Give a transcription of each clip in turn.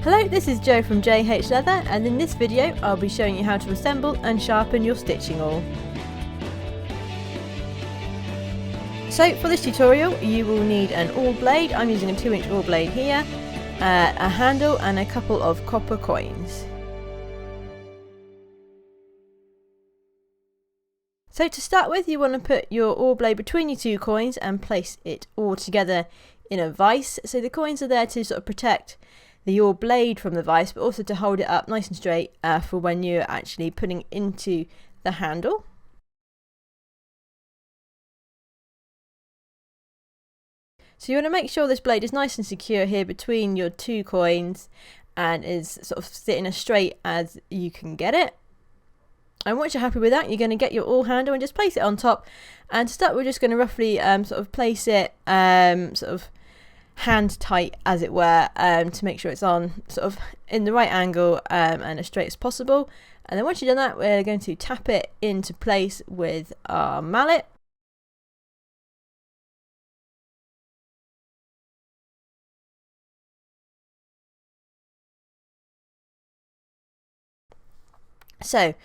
Hello, this is Jo from J.H.Leather, and in this video I'll be showing you how to assemble and sharpen your stitching awl. So for this tutorial you will need an awl blade. I'm using a 2-inch awl blade here, a handle and a couple of copper coins. So to start with, you want to put your awl blade between your 2 coins and place it all together in a vise. So the coins are there to sort of protect the awl blade from the vise, but also to hold it up nice and straight for when you're actually putting it into the handle. So you want to make sure this blade is nice and secure here between your 2 coins and is sort of sitting as straight as you can get it. And once you're happy with that, you're going to get your awl handle and just place it on top. And to start, we're just going to roughly sort of place it sort of hand tight, as it were, to make sure it's on sort of in the right angle and as straight as possible. And then once you've done that, we're going to tap it into place with our mallet. So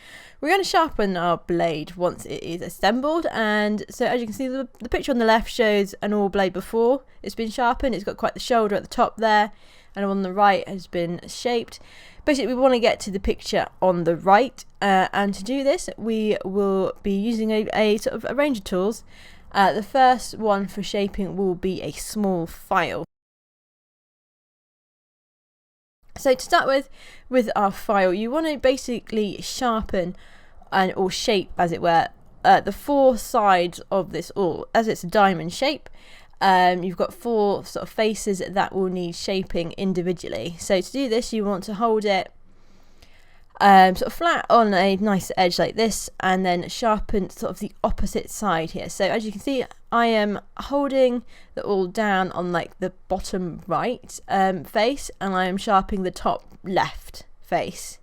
we're going to sharpen our blade once it is assembled, and so as you can see, the picture on the left shows an awl blade before it's been sharpened. It's got quite the shoulder at the top there, and on the right has been shaped. Basically we want to get to the picture on the right, and to do this we will be using a sort of a range of tools. The first one for shaping will be a small file. So to start with our file, you want to basically sharpen or shape, as it were, the 4 sides of this awl. As it's a diamond shape, you've got 4 sort of faces that will need shaping individually. So to do this, you want to hold it sort of flat on a nice edge like this, and then sharpen sort of the opposite side here. So as you can see, I am holding the awl down on like the bottom right face, and I am sharpening the top left face.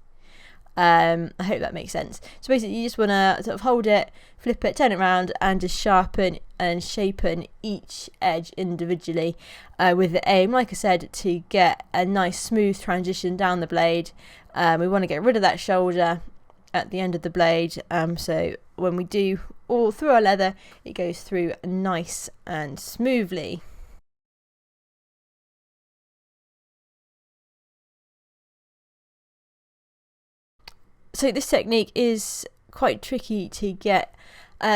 I hope that makes sense. So basically you just want to sort of hold it, flip it, turn it around, and just sharpen and shapen each edge individually, with the aim, like I said, to get a nice smooth transition down the blade. We want to get rid of that shoulder at the end of the blade, so when we do all through our leather, it goes through nice and smoothly. So this technique is quite tricky to get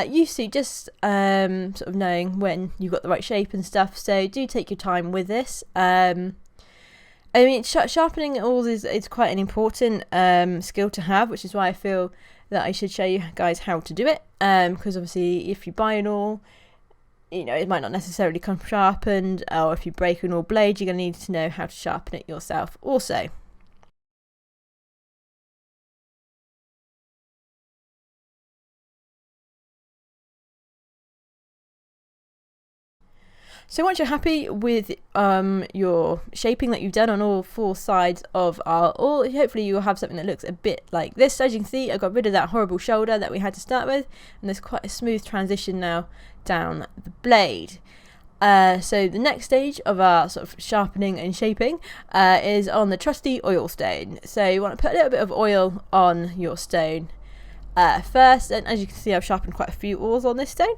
used to, just sort of knowing when you've got the right shape and stuff, so do take your time with this. I mean, sharpening awls is quite an important skill to have, which is why I feel that I should show you guys how to do it, because obviously if you buy an awl, you know, it might not necessarily come sharpened, or if you break an awl blade, you're going to need to know how to sharpen it yourself also. So once you're happy with your shaping that you've done on all 4 sides of our awl, hopefully you will have something that looks a bit like this. As you can see, I got rid of that horrible shoulder that we had to start with, and there's quite a smooth transition now down the blade. So the next stage of our sort of sharpening and shaping is on the trusty oil stone. So you want to put a little bit of oil on your stone first, and as you can see, I've sharpened quite a few awls on this stone.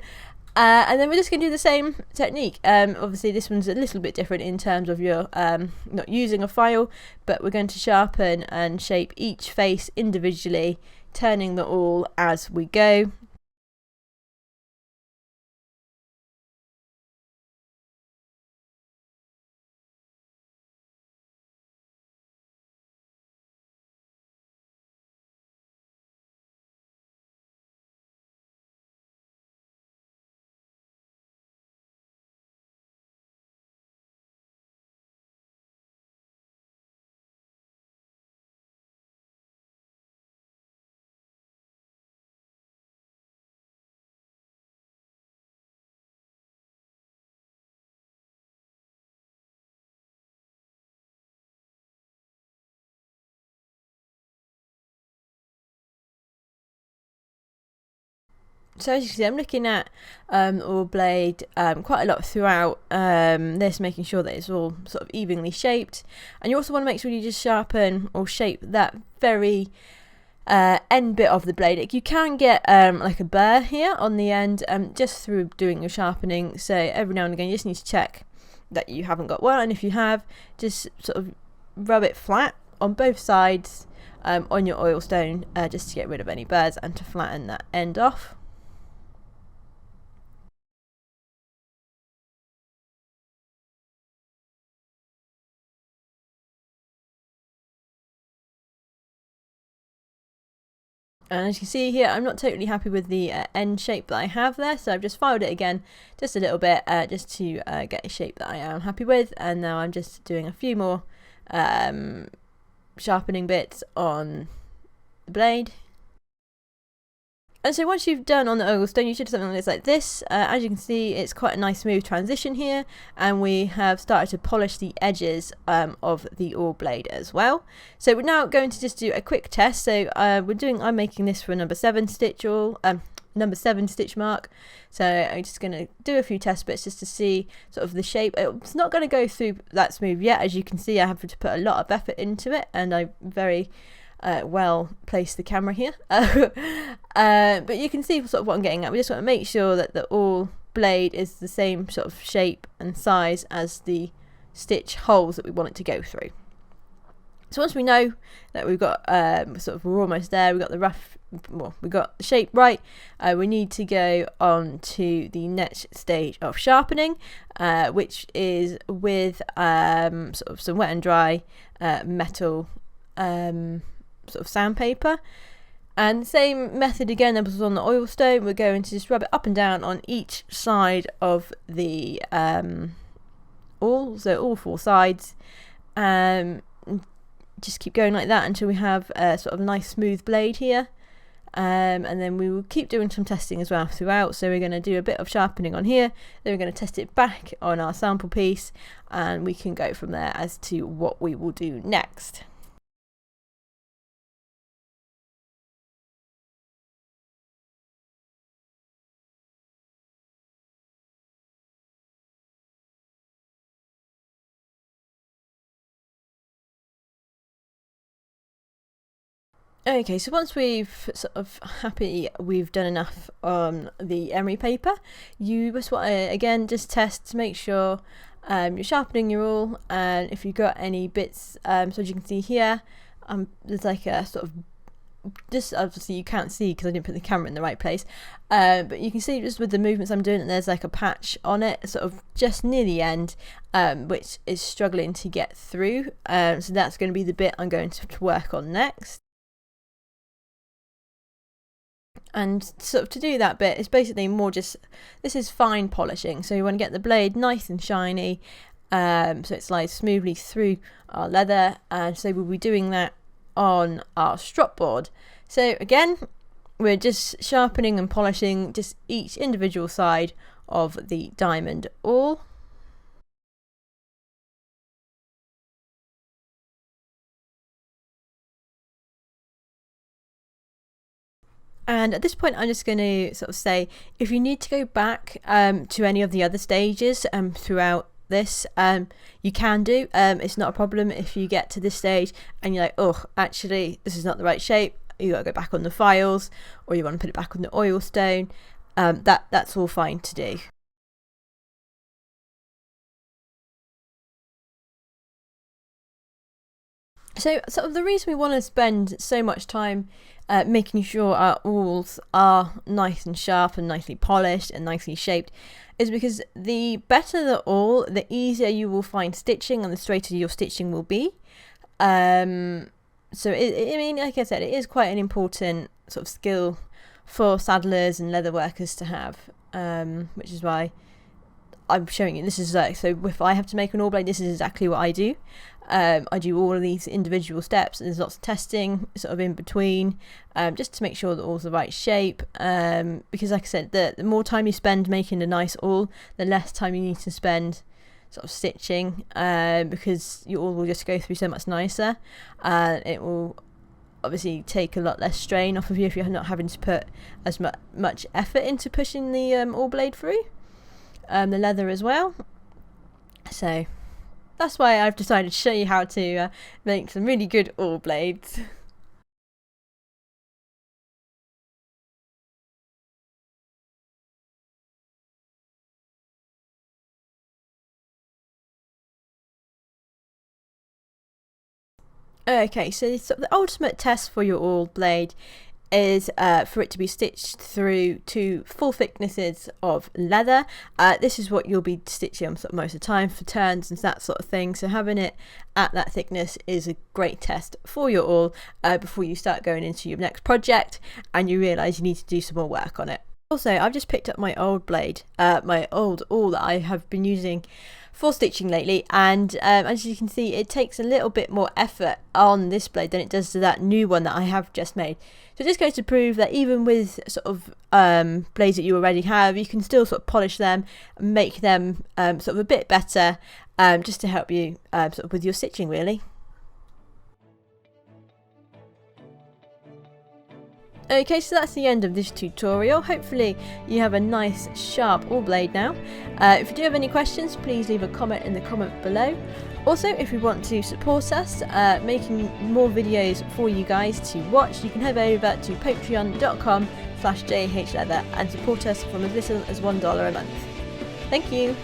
And then we're just going to do the same technique. Obviously this one's a little bit different in terms of your not using a file, but we're going to sharpen and shape each face individually, turning the awl as we go. So as you can see, I'm looking at awl blade quite a lot throughout this, making sure that it's all sort of evenly shaped. And you also want to make sure you just sharpen or shape that very end bit of the blade. You can get like a burr here on the end just through doing your sharpening, so every now and again you just need to check that you haven't got one, and if you have, just sort of rub it flat on both sides on your oil stone just to get rid of any burrs and to flatten that end off. And as you can see here, I'm not totally happy with the end shape that I have there, so I've just filed it again just a little bit just to get a shape that I am happy with. And now I'm just doing a few more sharpening bits on the blade. And so once you've done on the oil stone, you should do something that looks like this. As you can see, it's quite a nice smooth transition here, and we have started to polish the edges of the awl blade as well. So we're now going to just do a quick test. So I'm making this for number 7 stitch awl, number 7 stitch mark. So I'm just going to do a few test bits just to see sort of the shape. It's not going to go through that smooth yet. As you can see, I have to put a lot of effort into it, and I very well place the camera here. But you can see sort of what I'm getting at. We just want to make sure that the awl blade is the same sort of shape and size as the stitch holes that we want it to go through. So once we know that we've got we're almost there, we've got the we got the shape right, we need to go on to the next stage of sharpening, which is with sort of some wet and dry metal sort of sandpaper. And same method again that was on the oil stone. We're going to just rub it up and down on each side of the awl, so all 4 sides. Just keep going like that until we have a sort of nice smooth blade here. And then we will keep doing some testing as well throughout. So we're going to do a bit of sharpening on here, then we're going to test it back on our sample piece, and we can go from there as to what we will do next. Okay, so once we've sort of we've done enough on the emery paper, you just want to again just test to make sure you're sharpening your awl, and if you've got any bits, so as you can see here, there's like a sort of, this obviously you can't see because I didn't put the camera in the right place, but you can see just with the movements I'm doing that there's like a patch on it sort of just near the end, which is struggling to get through, so that's going to be the bit I'm going to work on next. And sort of to do that bit, it's basically more just, this is fine polishing, so you want to get the blade nice and shiny, so it slides smoothly through our leather, and so we'll be doing that on our strop board. So again, we're just sharpening and polishing just each individual side of the diamond awl. And at this point, I'm just going to sort of say, if you need to go back to any of the other stages throughout this, you can do. It's not a problem if you get to this stage and you're like, oh, actually, this is not the right shape. You got to go back on the files, or you want to put it back on the oil stone. That's all fine to do. So sort of the reason we want to spend so much time making sure our awls are nice and sharp and nicely polished and nicely shaped is because the better the awl, the easier you will find stitching and the straighter your stitching will be. So I mean, like I said, it is quite an important sort of skill for saddlers and leather workers to have, which is why I'm showing you. This is like, so if I have to make an awl blade, this is exactly what I do. I do all of these individual steps, and there's lots of testing sort of in between, just to make sure that all's the right shape, because like I said, the more time you spend making a nice awl, the less time you need to spend sort of stitching, because your awl will just go through so much nicer, and it will obviously take a lot less strain off of you if you're not having to put as much effort into pushing the awl blade through. The leather as well. So that's why I've decided to show you how to make some really good awl blades. Okay, so the ultimate test for your awl blade is for it to be stitched through to full thicknesses of leather. This is what you'll be stitching on most of the time for turns and that sort of thing, so having it at that thickness is a great test for your awl before you start going into your next project and you realise you need to do some more work on it. Also, I've just picked up my old blade, my old awl that I have been using for stitching lately, and as you can see, it takes a little bit more effort on this blade than it does to that new one that I have just made. So it just goes to prove that even with sort of blades that you already have, you can still sort of polish them and make them sort of a bit better, just to help you sort of with your stitching really. Okay, so that's the end of this tutorial. Hopefully you have a nice sharp awl blade now. If you do have any questions, please leave a comment in the comment below. Also, if you want to support us making more videos for you guys to watch, you can head over to patreon.com/J.H.Leather and support us from as little as $1 a month. Thank you.